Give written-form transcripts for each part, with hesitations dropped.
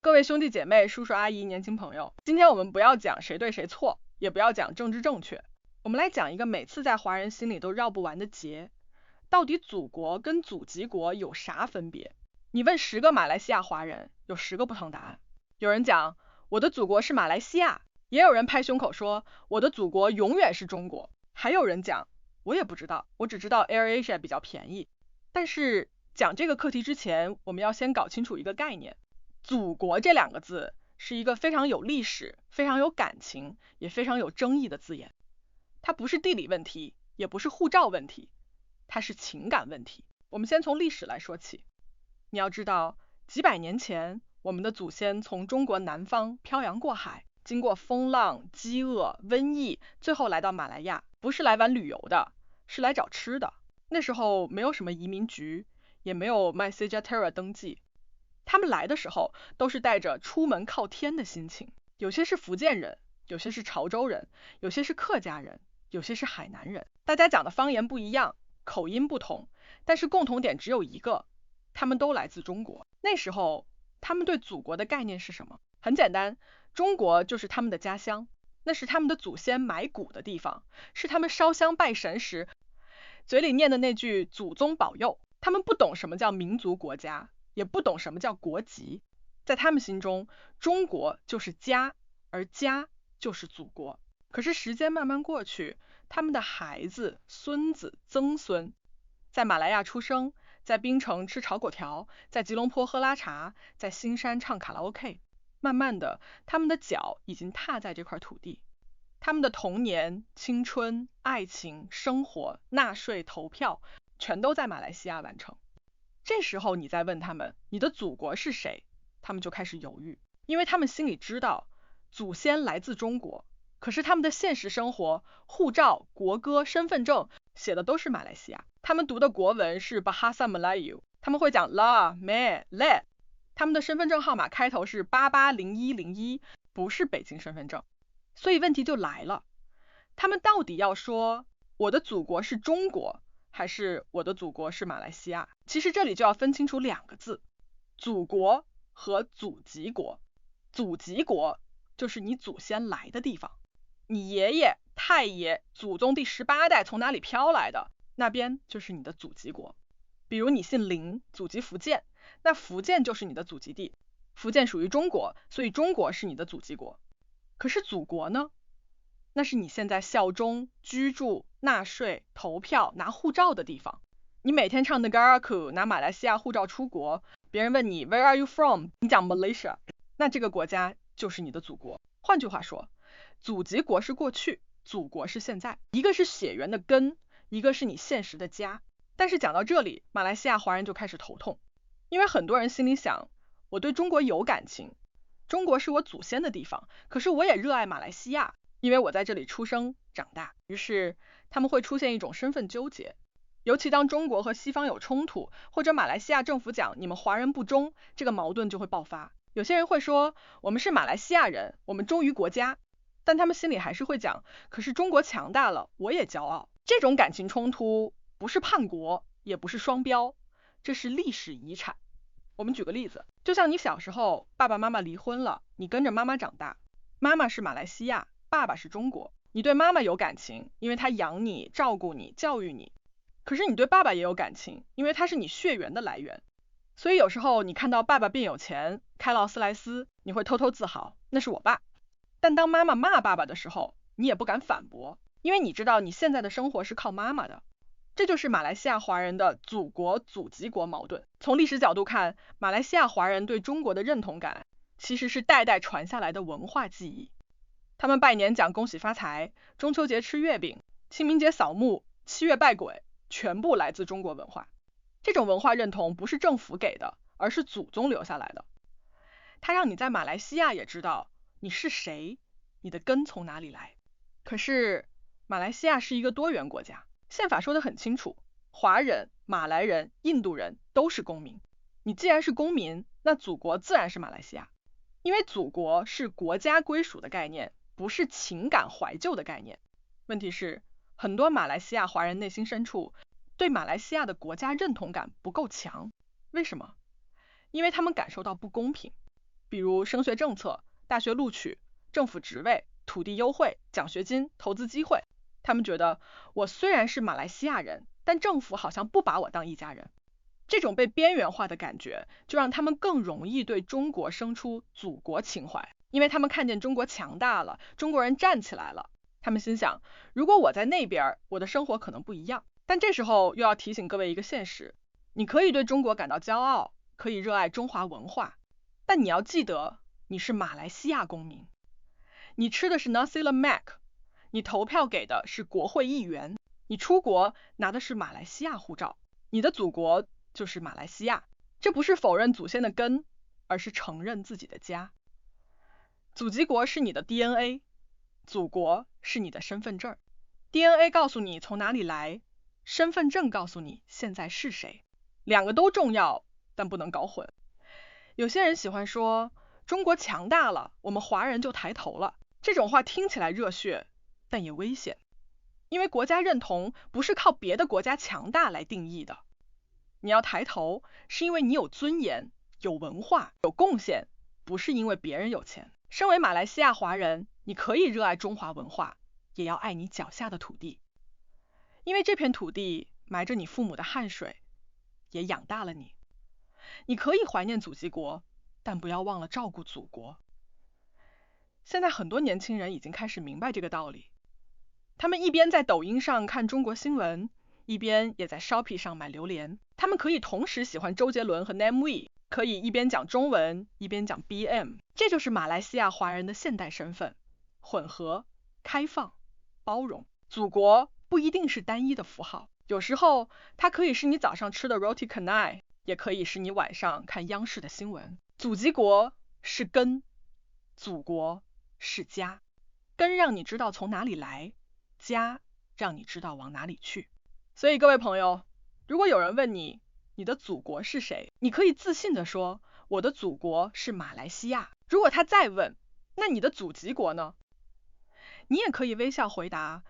各位兄弟姐妹、叔叔阿姨、年轻朋友，今天我们不要讲谁对谁错，也不要讲政治正确，我们来讲一个每次在华人心里都绕不完的结，到底祖国跟祖籍国有啥分别？你问10个马来西亚华人，有10个不同答案。有人讲我的祖国是马来西亚，也有人拍胸口说我的祖国永远是中国，还有人讲我也不知道，我只知道 AirAsia 比较便宜。但是讲这个课题之前，我们要先搞清楚一个概念，祖国这2个字是一个非常有历史、非常有感情，也非常有争议的字眼。它不是地理问题，也不是护照问题，它是情感问题。我们先从历史来说起。你要知道，几百年前，我们的祖先从中国南方漂洋过海，经过风浪、饥饿、瘟疫，最后来到马来亚，不是来玩旅游的，是来找吃的。那时候没有什么移民局，也没有 MySejahtera 登记，他们来的时候都是带着出门靠天的心情，有些是福建人，有些是潮州人，有些是客家人，有些是海南人，大家讲的方言不一样，口音不同，但是共同点只有一个，他们都来自中国。那时候他们对祖国的概念是什么？很简单，中国就是他们的家乡，那是他们的祖先埋骨的地方，是他们烧香拜神时嘴里念的那句祖宗保佑。他们不懂什么叫民族国家，也不懂什么叫国籍，在他们心中，中国就是家，而家就是祖国。可是时间慢慢过去，他们的孩子、孙子、曾孙在马来亚出生，在槟城吃炒粿条，在吉隆坡喝拉茶，在新山唱卡拉 OK， 慢慢的，他们的脚已经踏在这块土地，他们的童年、青春、爱情、生活、纳税、投票，全都在马来西亚完成。这时候你再问他们，你的祖国是谁？他们就开始犹豫，因为他们心里知道，祖先来自中国，可是他们的现实生活、护照、国歌、身份证写的都是马来西亚。他们读的国文是 Bahasa Melayu， 他们会讲 La, Me, Le， 他们的身份证号码开头是880101，不是北京身份证。所以问题就来了，他们到底要说我的祖国是中国，还是我的祖国是马来西亚？其实这里就要分清楚2个字，祖国和祖籍国。祖籍国就是你祖先来的地方，你爷爷、太爷、祖宗第18代从哪里飘来的，那边就是你的祖籍国。比如你姓林，祖籍福建，那福建就是你的祖籍地，福建属于中国，所以中国是你的祖籍国。可是祖国呢？那是你现在效忠、居住、纳税、投票、拿护照的地方。你每天唱 Negaraku， 拿马来西亚护照出国，别人问你 Where are you from？ 你讲 Malaysia， 那这个国家就是你的祖国。换句话说，祖籍国是过去，祖国是现在，一个是血缘的根，一个是你现实的家。但是讲到这里，马来西亚华人就开始头痛，因为很多人心里想，我对中国有感情，中国是我祖先的地方，可是我也热爱马来西亚，因为我在这里出生长大。于是他们会出现一种身份纠结，尤其当中国和西方有冲突，或者马来西亚政府讲你们华人不忠，这个矛盾就会爆发。有些人会说我们是马来西亚人，我们忠于国家，但他们心里还是会讲，可是中国强大了，我也骄傲。这种感情冲突不是叛国，也不是双标，这是历史遗产。我们举个例子，就像你小时候爸爸妈妈离婚了，你跟着妈妈长大，妈妈是马来西亚，爸爸是中国，你对妈妈有感情，因为她养你、照顾你、教育你。可是你对爸爸也有感情，因为他是你血缘的来源。所以有时候你看到爸爸变有钱，开劳斯莱斯，你会偷偷自豪，那是我爸。但当妈妈骂爸爸的时候，你也不敢反驳，因为你知道你现在的生活是靠妈妈的。这就是马来西亚华人的祖国祖籍国矛盾。从历史角度看，马来西亚华人对中国的认同感其实是代代传下来的文化记忆。他们拜年讲恭喜发财，中秋节吃月饼，清明节扫墓，7月拜鬼，全部来自中国文化。这种文化认同不是政府给的，而是祖宗留下来的。它让你在马来西亚也知道你是谁，你的根从哪里来。可是马来西亚是一个多元国家，宪法说得很清楚，华人、马来人、印度人都是公民。你既然是公民，那祖国自然是马来西亚。因为祖国是国家归属的概念，不是情感怀旧的概念。问题是，很多马来西亚华人内心深处对马来西亚的国家认同感不够强。为什么？因为他们感受到不公平。比如升学政策、大学录取、政府职位、土地优惠、奖学金、投资机会。他们觉得我虽然是马来西亚人，但政府好像不把我当一家人。这种被边缘化的感觉，就让他们更容易对中国生出祖国情怀，因为他们看见中国强大了，中国人站起来了。他们心想，如果我在那边，我的生活可能不一样。但这时候又要提醒各位一个现实，你可以对中国感到骄傲，可以热爱中华文化，但你要记得，你是马来西亚公民，你吃的是 Nasi Lemak， 你投票给的是国会议员，你出国拿的是马来西亚护照，你的祖国就是马来西亚。这不是否认祖先的根，而是承认自己的家。祖籍国是你的 DNA， 祖国是你的身份证。DNA 告诉你从哪里来，身份证告诉你现在是谁。两个都重要，但不能搞混。有些人喜欢说中国强大了，我们华人就抬头了。这种话听起来热血，但也危险。因为国家认同不是靠别的国家强大来定义的。你要抬头，是因为你有尊严、有文化、有贡献，不是因为别人有钱。身为马来西亚华人，你可以热爱中华文化，也要爱你脚下的土地。因为这片土地埋着你父母的汗水，也养大了你。你可以怀念祖籍国，但不要忘了照顾祖国。现在很多年轻人已经开始明白这个道理，他们一边在抖音上看中国新闻，一边也在 Shopee 上买榴莲。他们可以同时喜欢周杰伦和 Namewee， 可以一边讲中文，一边讲 BM。这就是马来西亚华人的现代身份，混合、开放、包容。祖国不一定是单一的符号，有时候它可以是你早上吃的 Roti Canai， 也可以是你晚上看央视的新闻。祖籍国是根，祖国是家。根让你知道从哪里来，家让你知道往哪里去。所以各位朋友，如果有人问你，你的祖国是谁，你可以自信地说，我的祖国是马来西亚。如果他再问，那你的祖籍国呢？你也可以微笑回答，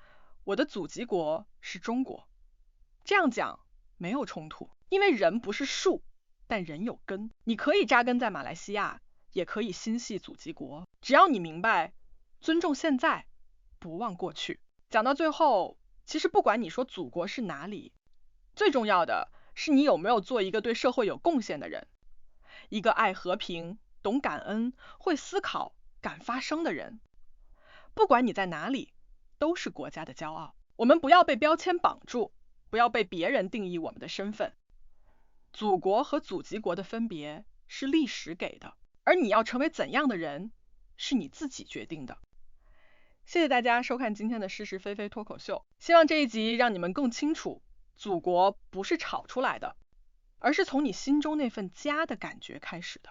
我的祖籍国是中国。这样讲没有冲突，因为人不是树，但人有根。你可以扎根在马来西亚，也可以心系祖籍国，只要你明白，尊重现在，不忘过去。讲到最后，其实不管你说祖国是哪里，最重要的是你有没有做一个对社会有贡献的人，一个爱和平、懂感恩、会思考、敢发声的人。不管你在哪里，都是国家的骄傲。我们不要被标签绑住，不要被别人定义我们的身份。祖国和祖籍国的分别是历史给的，而你要成为怎样的人，是你自己决定的。谢谢大家收看今天的是是非非脱口秀，希望这一集让你们更清楚，祖国不是吵出来的，而是从你心中那份家的感觉开始的。